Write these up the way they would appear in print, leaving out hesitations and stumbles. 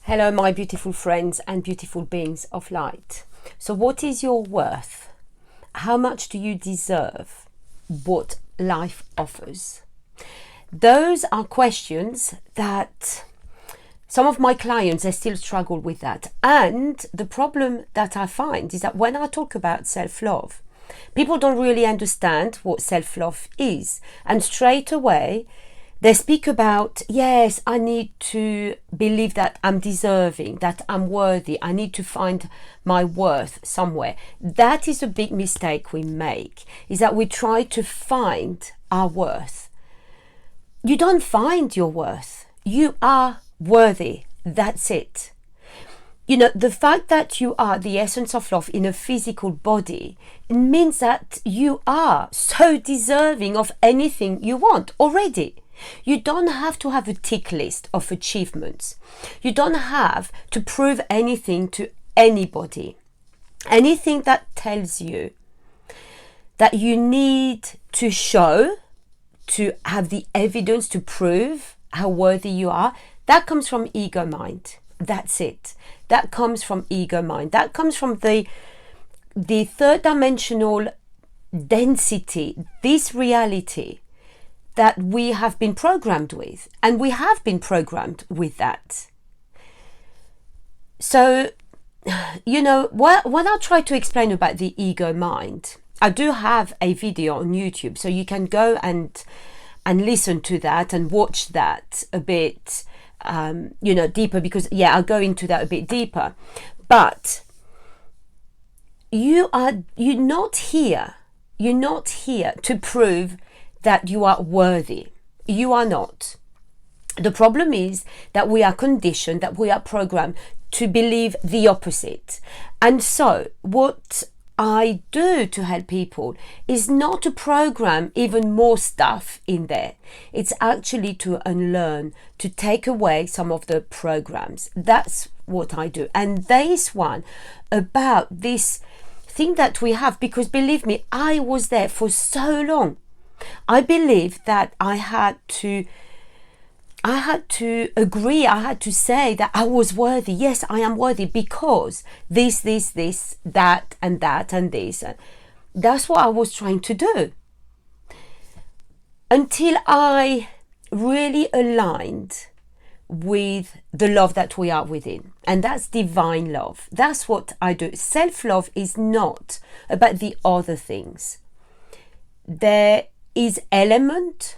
Hello, my beautiful friends and beautiful beings of light. So what is your worth? How much do you deserve what life offers? Those are questions that some of my clients, they still struggle with that. And the problem that I find is that when I talk about self-love, people don't really understand what self-love is. And straight away, they speak about, yes, I need to believe that I'm deserving, that I'm worthy. I need to find my worth somewhere. That is a big mistake we make, is that we try to find our worth. You don't find your worth. You are worthy. That's it. You know, the fact that you are the essence of love in a physical body, it means that you are so deserving of anything you want already. You don't have to have a tick list of achievements. You don't have to prove anything to anybody. Anything that tells you that you need to show, to have the evidence to prove how worthy you are, that comes from ego mind. That's it. That comes from ego mind. That comes from the third dimensional density, this reality that we have been programmed with, and we have been programmed with that. So, you know, when I try to explain about the ego mind, I do have a video on YouTube, so you can go and listen to that and watch that a bit, you know, deeper, because I'll go into that a bit deeper. But you're not here to prove that you are worthy. You are not. The problem is that we are conditioned, that we are programmed to believe the opposite. And so what I do to help people is not to program even more stuff in there. It's actually to unlearn, to take away some of the programs. That's what I do. And this one about this thing that we have, because believe me, I was there for so long. I believed that I had to agree, I had to say that I was worthy. Yes, I am worthy because this, that, and this. That's what I was trying to do. Until I really aligned with the love that we are within. And that's divine love. That's what I do. Self-love is not about the other things. There is element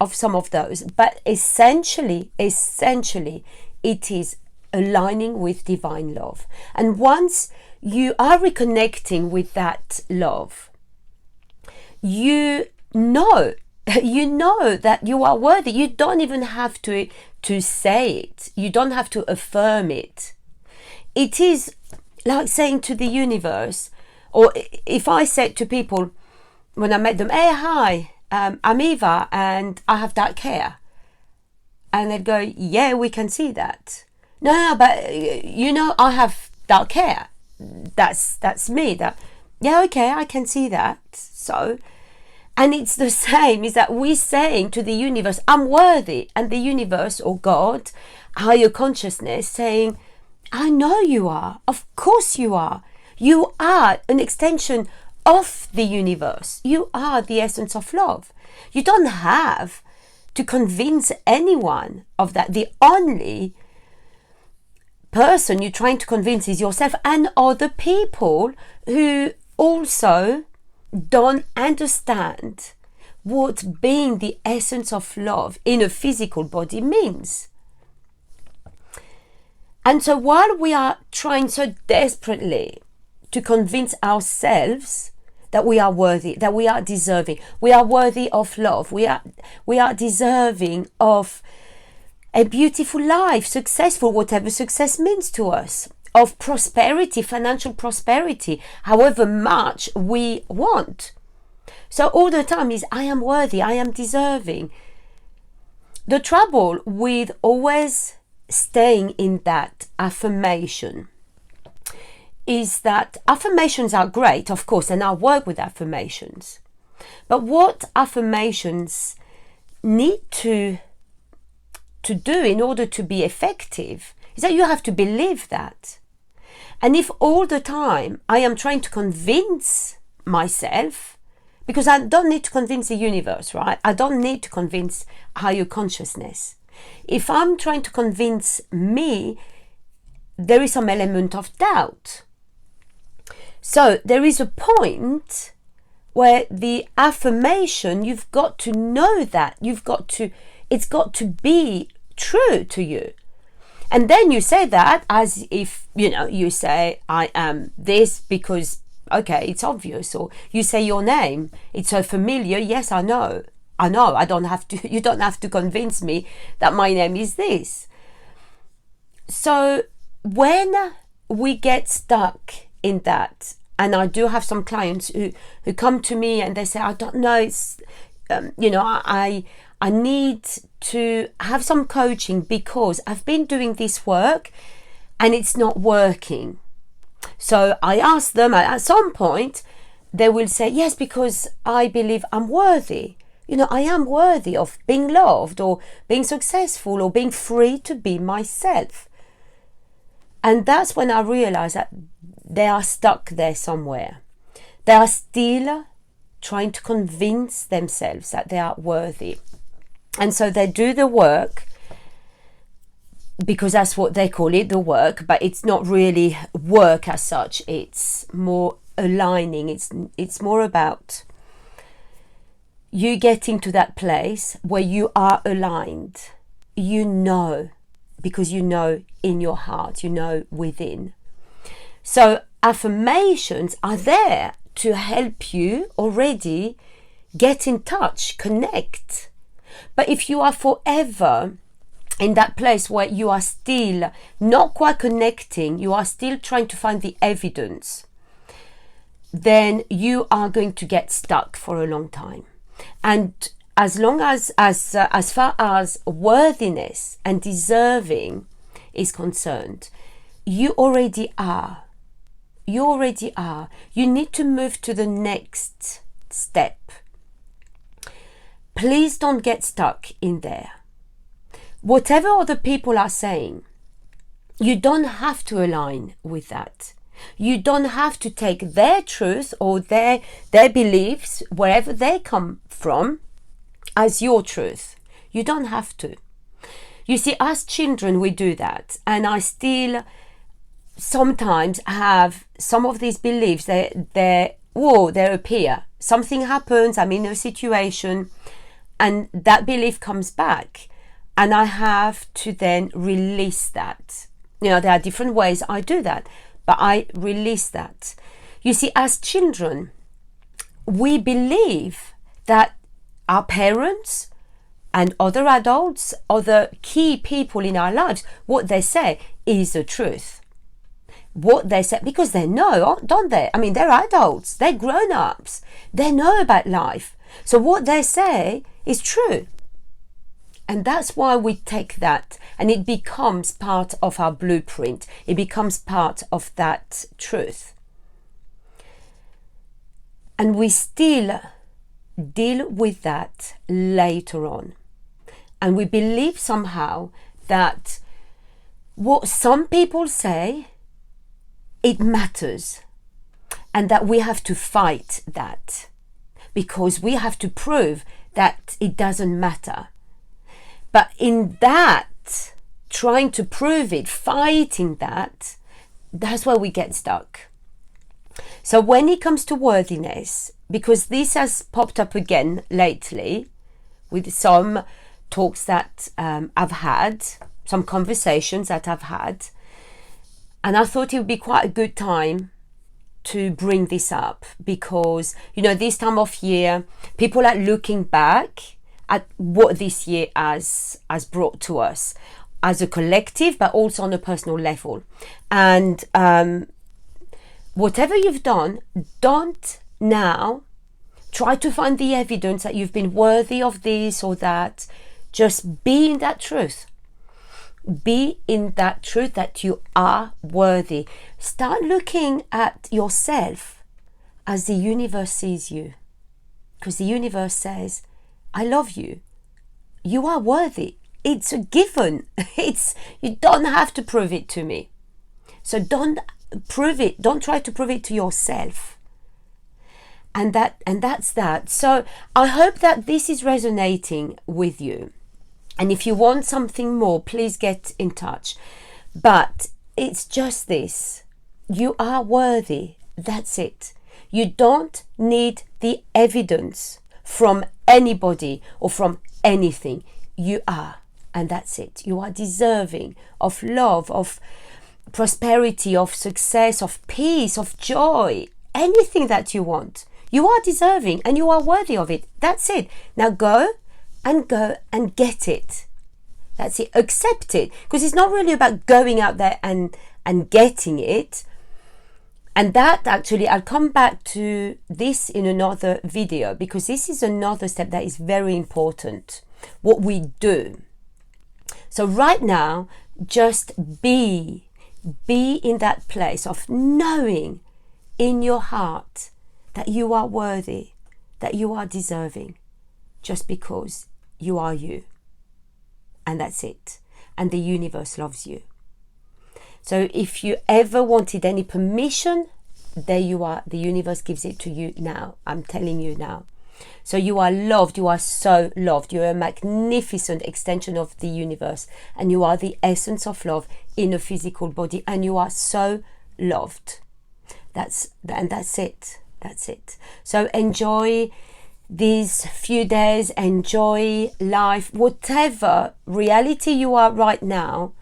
of some of those, but essentially it is aligning with divine love. And once you are reconnecting with that love, you know that you are worthy. You don't even have to say it. You don't have to affirm it. It is like saying to the universe, or if I said to people when I met them, hey, hi, I'm Eva and I have dark hair. And they'd go, yeah, we can see that. No, but you know, I have dark hair. That's me. Yeah, okay, I can see that. So, and it's the same, is that we're saying to the universe, I'm worthy. And the universe or God, higher consciousness, saying, I know you are. Of course you are. You are an extension of the universe. You are the essence of love. You don't have to convince anyone of that. The only person you're trying to convince is yourself and other people who also don't understand what being the essence of love in a physical body means. And so while we are trying so desperately to convince ourselves that we are worthy, that we are deserving, we are worthy of love, we are deserving of a beautiful life, successful, whatever success means to us, of prosperity, financial prosperity, however much we want. So all the time is, I am worthy, I am deserving. The trouble with always staying in that affirmation is that affirmations are great, of course, and I work with affirmations. But what affirmations need to do in order to be effective is that you have to believe that. And if all the time I am trying to convince myself, because I don't need to convince the universe, right? I don't need to convince higher consciousness. If I'm trying to convince me, there is some element of doubt. So there is a point where the affirmation, you've got to know that, it's got to be true to you. And then you say that as if, you say, I am this because, okay, it's obvious. Or you say your name. It's so familiar. Yes, I know. I don't have to, you don't have to convince me that my name is this. So when we get stuck in that, and I do have some clients who come to me and they say, I don't know, it's, I need to have some coaching because I've been doing this work and it's not working. So I ask them at some point, they will say, yes, because I believe I'm worthy. I am worthy of being loved or being successful or being free to be myself. And that's when I realize that they are stuck there somewhere. They are still trying to convince themselves that they are worthy. And so they do the work because that's what they call it, the work, but it's not really work as such. It's more aligning. It's more about you getting to that place where you are aligned. Because you know in your heart, within. So affirmations are there to help you already get in touch, connect. But if you are forever in that place where you are still not quite connecting, you are still trying to find the evidence, then you are going to get stuck for a long time. And as far as worthiness and deserving is concerned, you already are. You need to move to the next step. Please don't get stuck in there. Whatever other people are saying, you don't have to align with that. You don't have to take their truth or their beliefs, wherever they come from, as your truth. You don't have to. You see, as children, we do that. And I still sometimes have some of these beliefs. They appear. Something happens, I'm in a situation, and that belief comes back. And I have to then release that. There are different ways I do that, but I release that. You see, as children, we believe that our parents and other adults, other key people in our lives, what they say is the truth. What they say, because they know, don't they? I mean, they're adults, they're grown-ups, they know about life. So what they say is true. And that's why we take that and it becomes part of our blueprint. It becomes part of that truth. And we still deal with that later on. And we believe somehow that what some people say, it matters. And that we have to fight that. Because we have to prove that it doesn't matter. But in that, trying to prove it, fighting that, that's where we get stuck. So when it comes to worthiness, because this has popped up again lately with some talks that I've had, some conversations that I've had, and I thought it would be quite a good time to bring this up because, this time of year, people are looking back at what this year has brought to us as a collective, but also on a personal level. And whatever you've done, don't now try to find the evidence that you've been worthy of this or that. Just be in that truth. Be in that truth that you are worthy. Start looking at yourself as the universe sees you. Because the universe says, I love you. You are worthy. it's a given. You don't have to prove it to me. So don't prove it. Don't try to prove it to yourself. And that's that. So I hope that this is resonating with you. And if you want something more, please get in touch. But it's just this. You are worthy. That's it. You don't need the evidence from anybody or from anything. You are. And that's it. You are deserving of love, of prosperity, of success, of peace, of joy. Anything that you want. You are deserving and you are worthy of it. That's it. Now go and get it. That's it. Accept it. Because it's not really about going out there and getting it. And that actually, I'll come back to this in another video, because this is another step that is very important. What we do. So right now, just be in that place of knowing in your heart that you are worthy, that you are deserving, just because you are you. And that's it. And the universe loves you. So if you ever wanted any permission, there you are. The universe gives it to you now. I'm telling you now. So you are loved. You are so loved. You're a magnificent extension of the universe. And you are the essence of love in a physical body. And you are so loved. That's it. That's it. So enjoy these few days. Enjoy life. Whatever reality you are right now,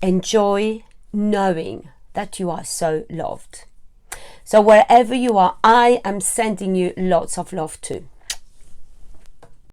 enjoy knowing that you are so loved. So wherever you are, I am sending you lots of love too.